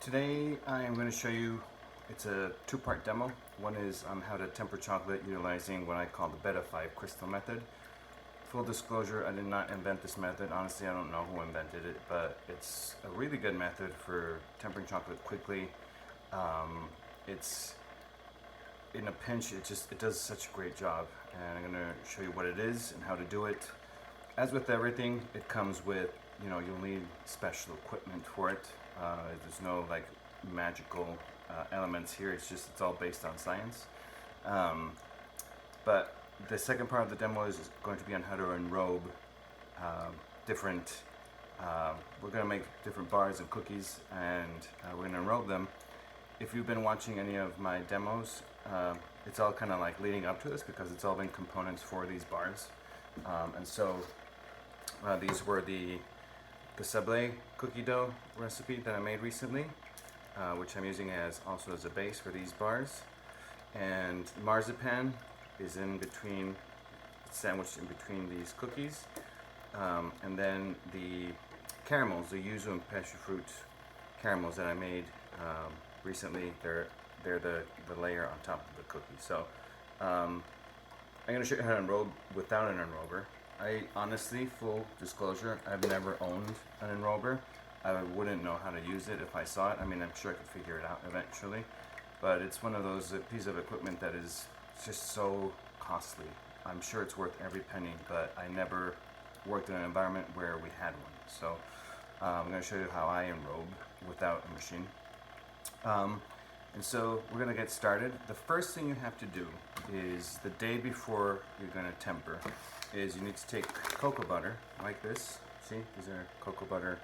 Today I am going to show you, it's a two-part demo. One is on how to temper chocolate utilizing what I call the BETA-5 crystal method. Full disclosure, I did not invent this method. Honestly, I don't know who invented it, but it's a really good method for tempering chocolate quickly. It's in a pinch, it does such a great job, and I'm going to show you what it is and how to do it. As with everything, it comes with, you'll need special equipment for it. There's no like magical elements here. It's all based on science. But the second part of the demo is going to be on how to enrobe different. We're going to make different bars and cookies, and we're going to enrobe them. If you've been watching any of my demos, it's all kind of like leading up to this because it's all been components for these bars. And so these were the sablé cookie dough recipe that I made recently, which I'm using also as a base for these bars. And marzipan is in between, sandwiched in between these cookies. And then the caramels, the yuzu and passion fruit caramels that I made recently, they're the layer on top of the cookie. So I'm going to show you how to enrobe without an enrober. I honestly, full disclosure, I've never owned an enrober. I wouldn't know how to use it if I saw it. I mean, I'm sure I could figure it out eventually, but it's one of those pieces of equipment that is just so costly. I'm sure it's worth every penny, but I never worked in an environment where we had one. So I'm going to show you how I enrobe without a machine. And so we're going to get started. The first thing you have to do is the day before you're going to temper is you need to take cocoa butter like this. See, these are cocoa butter.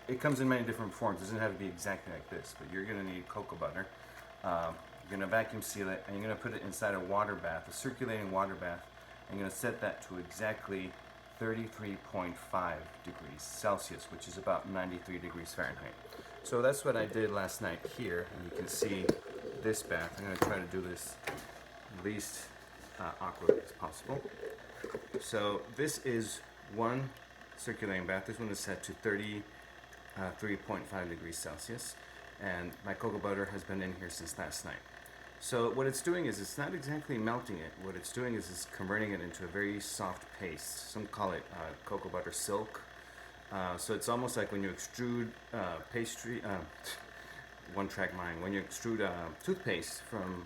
It comes in many different forms. It doesn't have to be exactly like this, but you're going to need cocoa butter. You're going to vacuum seal it, and you're going to put it inside a water bath, a circulating water bath, and you're going to set that to exactly 33.5 degrees Celsius, which is about 93 degrees Fahrenheit. So that's what I did last night here, and you can see this bath. I'm going to try to do this least awkwardly as possible. So this is one circulating bath. This one is set to 33.5 degrees Celsius, and my cocoa butter has been in here since last night. So what it's doing is it's not exactly melting it. What it's doing is it's converting it into a very soft paste. Some call it cocoa butter silk. So it's almost like when you extrude pastry, one-track mind, when you extrude toothpaste from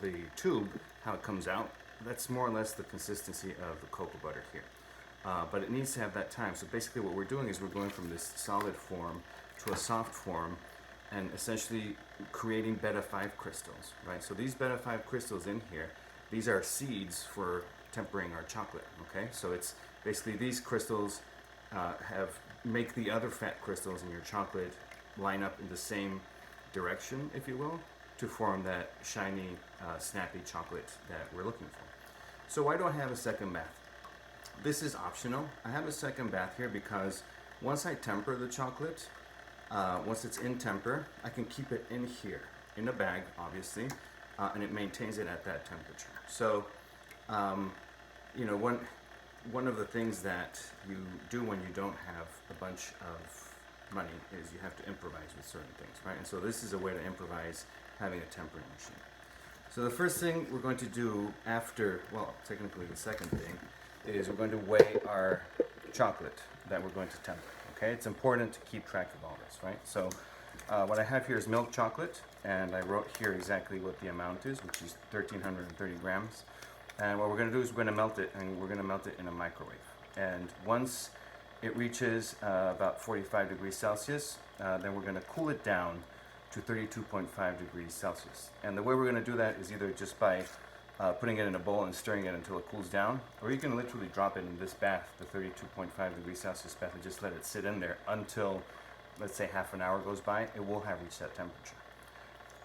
the tube, how it comes out, that's more or less the consistency of the cocoa butter here. But it needs to have that time. So basically what we're doing is we're going from this solid form to a soft form and essentially creating BETA-5 crystals, right? So these BETA-5 crystals in here, these are seeds for tempering our chocolate, okay? So it's basically these crystals make the other fat crystals in your chocolate line up in the same direction, if you will, to form that shiny, snappy chocolate that we're looking for. So why do I have a second bath? This is optional. I have a second bath here because once I temper the chocolate, once it's in temper, I can keep it in here, in a bag, obviously, and it maintains it at that temperature. So, one of the things that you do when you don't have a bunch of money is you have to improvise with certain things, right? And so this is a way to improvise having a tempering machine. So the first thing we're going to do after, well, technically the second thing, is we're going to weigh our chocolate that we're going to temper, okay? It's important to keep track of all this, right? So what I have here is milk chocolate, and I wrote here exactly what the amount is, which is 1,330 grams. And what we're going to do is we're going to melt it, and we're going to melt it in a microwave. And once it reaches about 45 degrees Celsius, then we're going to cool it down to 32.5 degrees Celsius. And the way we're going to do that is either just by putting it in a bowl and stirring it until it cools down, or you can literally drop it in this bath, the 32.5 degrees Celsius bath, and just let it sit in there until, let's say, half an hour goes by. It will have reached that temperature.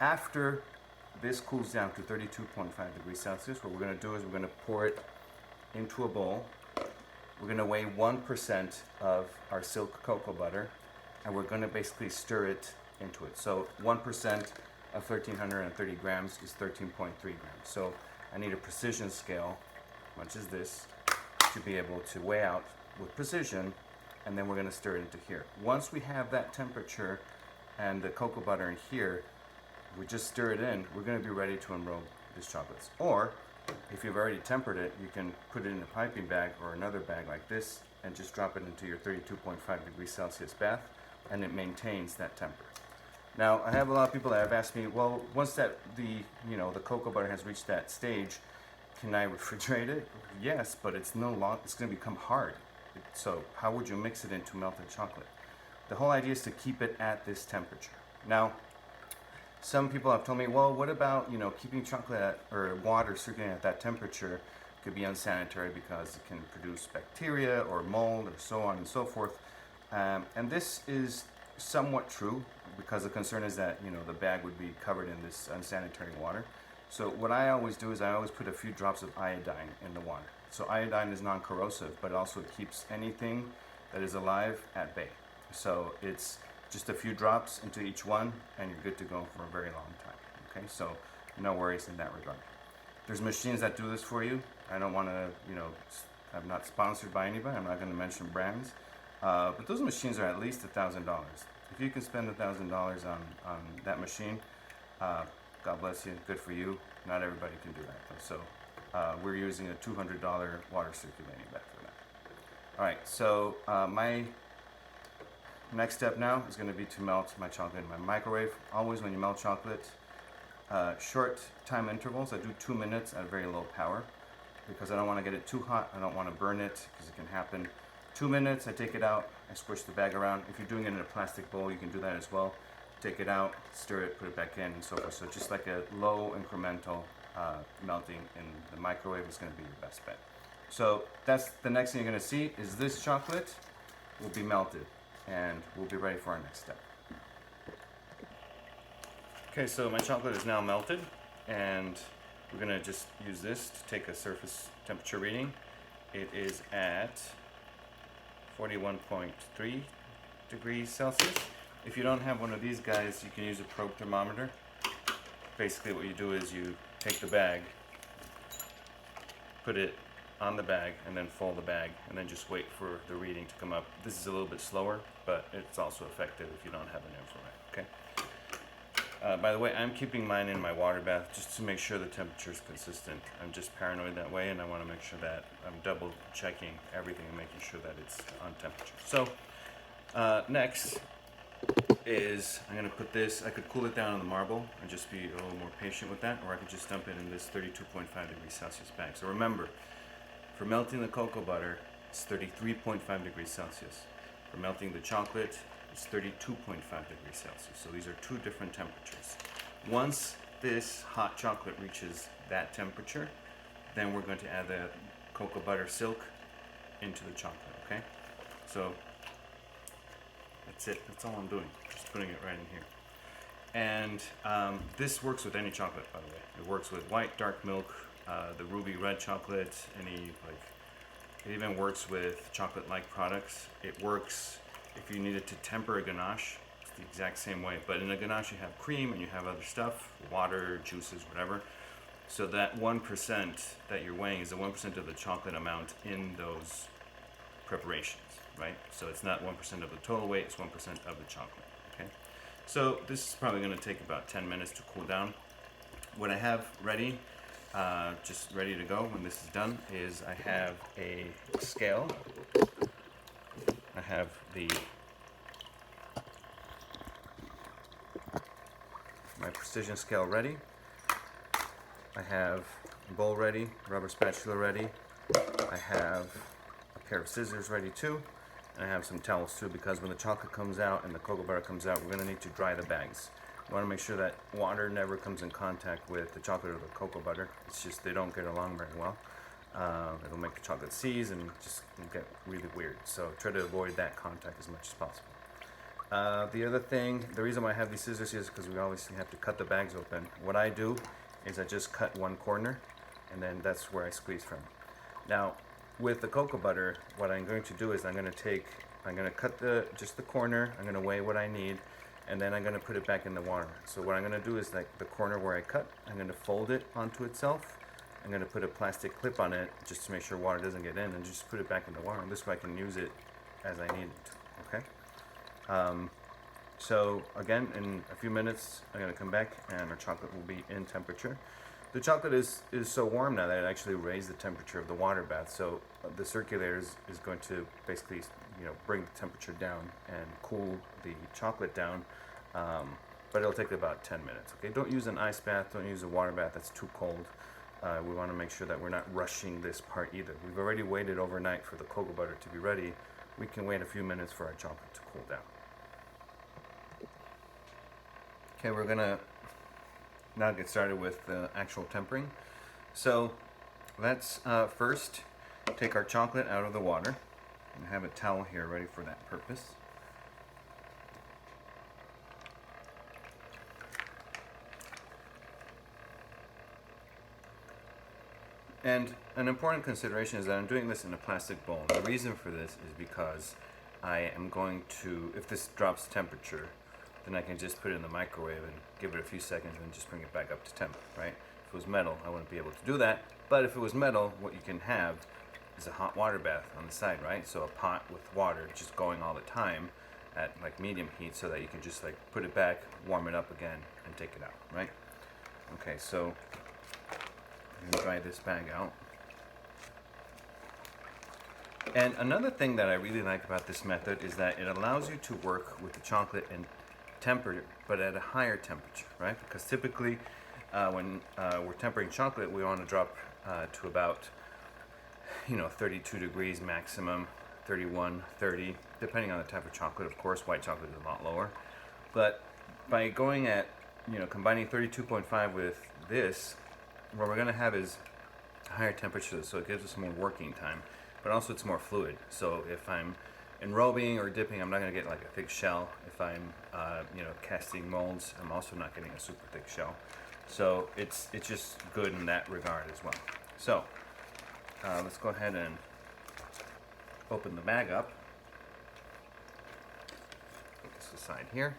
After this cools down to 32.5 degrees Celsius, what we're going to do is we're going to pour it into a bowl. We're going to weigh 1% of our silk cocoa butter, and we're going to basically stir it into it. So 1% of 1,330 grams is 13.3 grams. So I need a precision scale, much as this, to be able to weigh out with precision, and then we're going to stir it into here. Once we have that temperature and the cocoa butter in here, we just stir it in, we're going to be ready to enrobe these chocolates. Or if you've already tempered it, you can put it in a piping bag or another bag like this and just drop it into your 32.5 degrees Celsius bath, and it maintains that temper. Now, I have a lot of people that have asked me, well, once that the cocoa butter has reached that stage, can I refrigerate it? Yes, but it's going to become hard. So how would you mix it into melted chocolate? The whole idea is to keep it at this temperature. Now, some people have told me, well, what about, keeping chocolate or water circulating at that temperature could be unsanitary because it can produce bacteria or mold or so on and so forth. And this is somewhat true, because the concern is that, the bag would be covered in this unsanitary water. So what I always do is I always put a few drops of iodine in the water. So iodine is non-corrosive, but also it keeps anything that is alive at bay. So it's just a few drops into each one, and you're good to go for a very long time. Okay, so no worries in that regard. There's machines that do this for you. I don't want to, I'm not sponsored by anybody. I'm not going to mention brands, but those machines are at least $1,000. If you can spend $1,000 on that machine, God bless you, good for you. Not everybody can do that though. So we're using a $200 water circulating bag for that. All right, so my next step now is going to be to melt my chocolate in my microwave. Always when you melt chocolate, short time intervals. I do 2 minutes at very low power because I don't want to get it too hot. I don't want to burn it because it can happen. 2 minutes, I take it out, I squish the bag around. If you're doing it in a plastic bowl, you can do that as well. Take it out, stir it, put it back in, and so forth. So just like a low incremental melting in the microwave is going to be your best bet. So that's the next thing you're going to see is this chocolate will be melted, and we'll be ready for our next step. Okay, so my chocolate is now melted, and we're going to just use this to take a surface temperature reading. It is at 41.3 degrees Celsius. If you don't have one of these guys, you can use a probe thermometer. Basically what you do is you take the bag, put it on the bag, and then fold the bag, and then just wait for the reading to come up. This is a little bit slower, but it's also effective if you don't have an infrared, okay? By the way, I'm keeping mine in my water bath just to make sure the temperature is consistent. I'm just paranoid that way, and I want to make sure that I'm double checking everything and making sure that it's on temperature. So next is I'm going to put this, I could cool it down on the marble and just be a little more patient with that, or I could just dump it in this 32.5 degrees Celsius bag. So remember, for melting the cocoa butter, it's 33.5 degrees Celsius. For melting the chocolate, it's 32.5 degrees Celsius. So these are two different temperatures. Once this hot chocolate reaches that temperature, then we're going to add the cocoa butter silk into the chocolate, okay? So that's it. That's all I'm doing. Just putting it right in here. And this works with any chocolate, by the way. It works with white, dark milk, the ruby red chocolate, it even works with chocolate-like products. It works if you needed to temper a ganache. It's the exact same way. But in a ganache, you have cream and you have other stuff, water, juices, whatever. So that 1% that you're weighing is the 1% of the chocolate amount in those preparations, right? So it's not 1% of the total weight, it's 1% of the chocolate, okay? So this is probably going to take about 10 minutes to cool down. What I have ready, just ready to go when this is done, is I have a scale. I have my precision scale ready. I have a bowl ready, rubber spatula ready. I have a pair of scissors ready too. And I have some towels too, because when the chocolate comes out and the cocoa butter comes out, we're going to need to dry the bags. You want to make sure that water never comes in contact with the chocolate or the cocoa butter. It's just they don't get along very well. It'll make the chocolate seize and just get really weird. So try to avoid that contact as much as possible. The other thing, the reason why I have these scissors here is because we obviously have to cut the bags open. What I do is I just cut one corner, and then that's where I squeeze from. Now, with the cocoa butter, what I'm going to do is I'm going to cut just the corner, I'm going to weigh what I need, and then I'm going to put it back in the water. So what I'm going to do is, like the corner where I cut, I'm going to fold it onto itself. I'm going to put a plastic clip on it just to make sure water doesn't get in, and just put it back in the water. And this way I can use it as I need it, okay? So again, in a few minutes, I'm going to come back and our chocolate will be in temperature. The chocolate is so warm now that it actually raised the temperature of the water bath. So the circulator is going to basically, bring the temperature down and cool the chocolate down. But it'll take about 10 minutes. Okay, don't use an ice bath. Don't use a water bath. That's too cold. We want to make sure that we're not rushing this part either. We've already waited overnight for the cocoa butter to be ready. We can wait a few minutes for our chocolate to cool down. Okay, we're gonna now get started with the actual tempering. So let's first take our chocolate out of the water. I have a towel here ready for that purpose. And an important consideration is that I'm doing this in a plastic bowl. The reason for this is because I am going to, if this drops temperature, then I can just put it in the microwave and give it a few seconds and just bring it back up to temp, right? If it was metal, I wouldn't be able to do that. But if it was metal, what you can have is a hot water bath on the side, right? So a pot with water just going all the time at like medium heat so that you can just like put it back, warm it up again, and take it out, right? Okay, so I'm gonna dry this bag out. And another thing that I really like about this method is that it allows you to work with the chocolate and temper it, but at a higher temperature, right? Because typically when we're tempering chocolate, we want to drop to about 32 degrees maximum, 31, 30, depending on the type of chocolate. Of course, white chocolate is a lot lower. But by going at, combining 32.5 with this, what we're going to have is higher temperatures, so it gives us more working time, but also it's more fluid. So if I'm enrobing or dipping, I'm not going to get like a thick shell. If I'm casting molds, I'm also not getting a super thick shell. So it's just good in that regard as well. So let's go ahead and open the bag up. Put this aside here.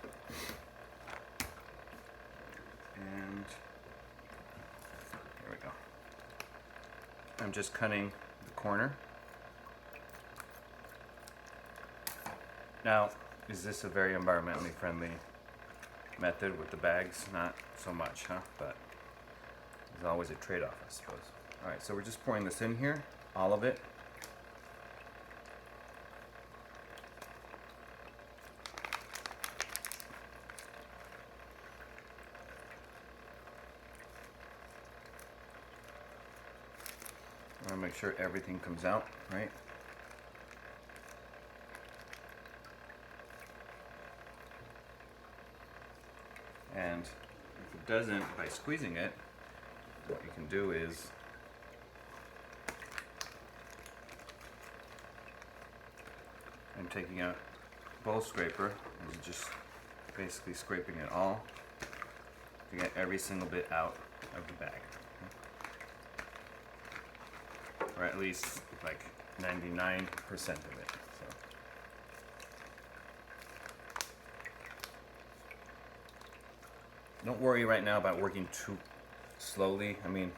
And here we go. I'm just cutting the corner. Now, is this a very environmentally friendly method with the bags? Not so much, huh? But there's always a trade-off, I suppose. All right, so we're just pouring this in here, all of it. I want to make sure everything comes out, right? And if it doesn't, by squeezing it, what you can do is I'm taking a bowl scraper and just basically scraping it all to get every single bit out of the bag. Or at least like 99% of it. So. Don't worry right now about working too slowly. I mean,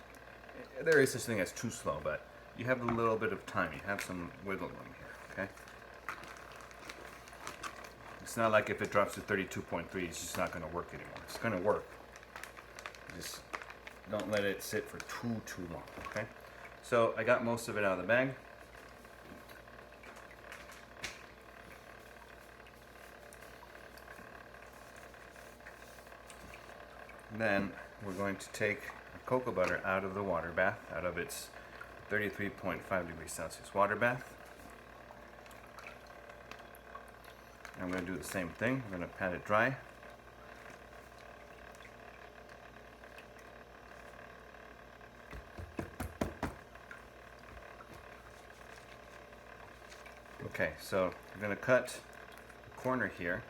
there is such thing as too slow, but you have a little bit of time. You have some wiggle room here, okay? It's not like if it drops to 32.3, it's just not going to work anymore. It's going to work. Just don't let it sit for too long, okay? So I got most of it out of the bag. Then we're going to take the cocoa butter out of the water bath, out of its 33.5 degrees Celsius water bath. I'm going to do the same thing. I'm going to pat it dry. Okay, so I'm going to cut the corner here.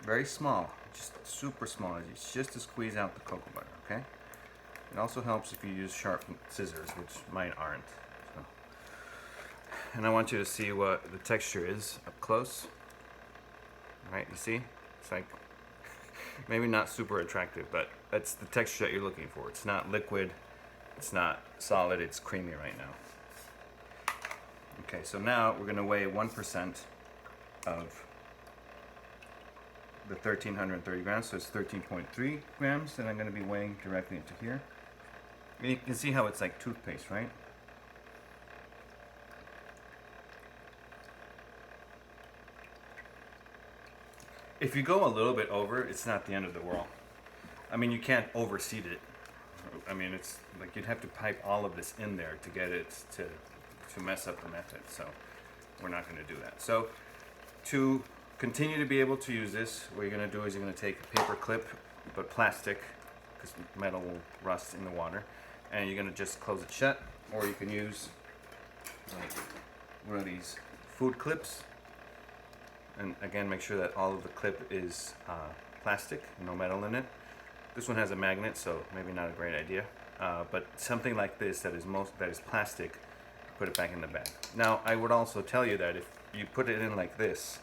Very small, just super small. It's just to squeeze out the cocoa butter, okay? It also helps if you use sharp scissors, which mine aren't. So. And I want you to see what the texture is up close. All right, you see? It's like, maybe not super attractive, but that's the texture that you're looking for. It's not liquid, it's not solid, it's creamy right now. Okay, so now we're gonna weigh 1% of the 1,330 grams, so it's 13.3 grams that I'm going to be weighing directly into here. And you can see how it's like toothpaste, right? If you go a little bit over, it's not the end of the world. I mean, you can't overseed it. I mean, it's like you'd have to pipe all of this in there to get it to mess up the method. So we're not going to do that. So to continue to be able to use this, what you're going to do is you're going to take a paper clip, but plastic, because metal will rust in the water, and you're going to just close it shut. Or you can use like one of these food clips. And again, make sure that all of the clip is plastic, no metal in it. This one has a magnet, so maybe not a great idea. But something like this that is plastic, put it back in the bag. Now, I would also tell you that if you put it in like this,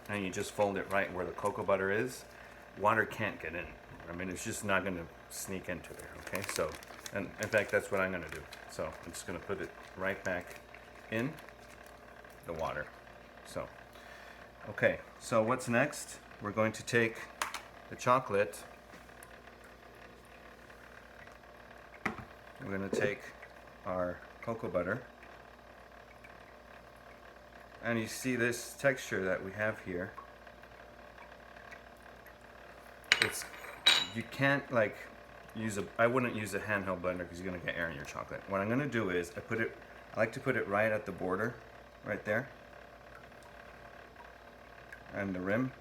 and you just fold it right where the cocoa butter is, water can't get in. I mean, it's just not going to sneak into there. Okay, so, and in fact, that's what I'm going to do. So I'm just going to put it right back in the water. So. Okay, so what's next? We're going to take the chocolate. We're going to take our cocoa butter. And you see this texture that we have here. You can't like I wouldn't use a handheld blender because you're going to get air in your chocolate. What I'm going to do is I like to put it right at the border, right there. And the rim.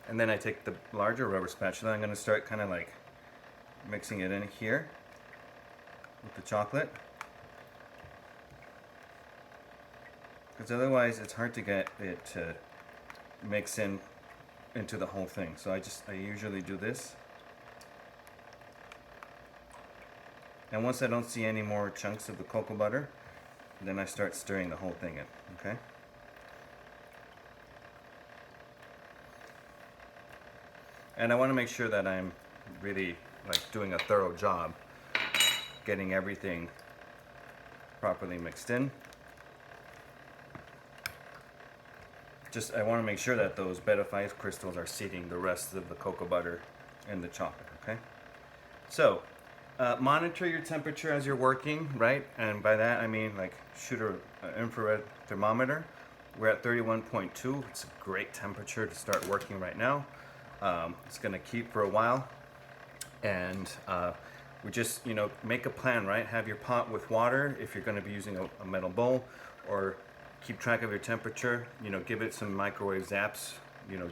And then I take the larger rubber spatula. I'm going to start kind of like mixing it in here with the chocolate. Because otherwise it's hard to get it to mix into the whole thing. So I usually do this. And once I don't see any more chunks of the cocoa butter, then I start stirring the whole thing in, okay? And I want to make sure that I'm really like doing a thorough job getting everything properly mixed in. I want to make sure that those BETA-5 crystals are seating the rest of the cocoa butter in the chocolate, okay? So, monitor your temperature as you're working, right? And by that I mean like shoot an infrared thermometer. We're at 31.2. It's a great temperature to start working right now. It's going to keep for a while. And we just, make a plan, right? Have your pot with water if you're going to be using a metal bowl, or keep track of your temperature. Give it some microwave zaps,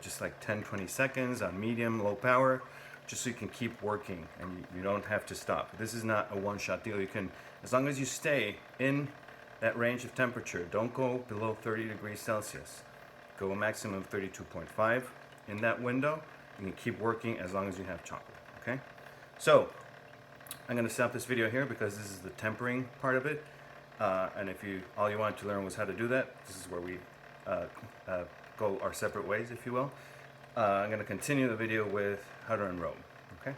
just like 10-20 seconds on medium, low power, just so you can keep working and you don't have to stop. This is not a one-shot deal. You can, as long as you stay in that range of temperature, don't go below 30 degrees Celsius. Go a maximum of 32.5 in that window. You can keep working as long as you have chocolate, okay? So, I'm gonna stop this video here because this is the tempering part of it. And if all you wanted to learn was how to do that, this is where we go our separate ways, if you will. I'm going to continue the video with how to enrobe. Okay?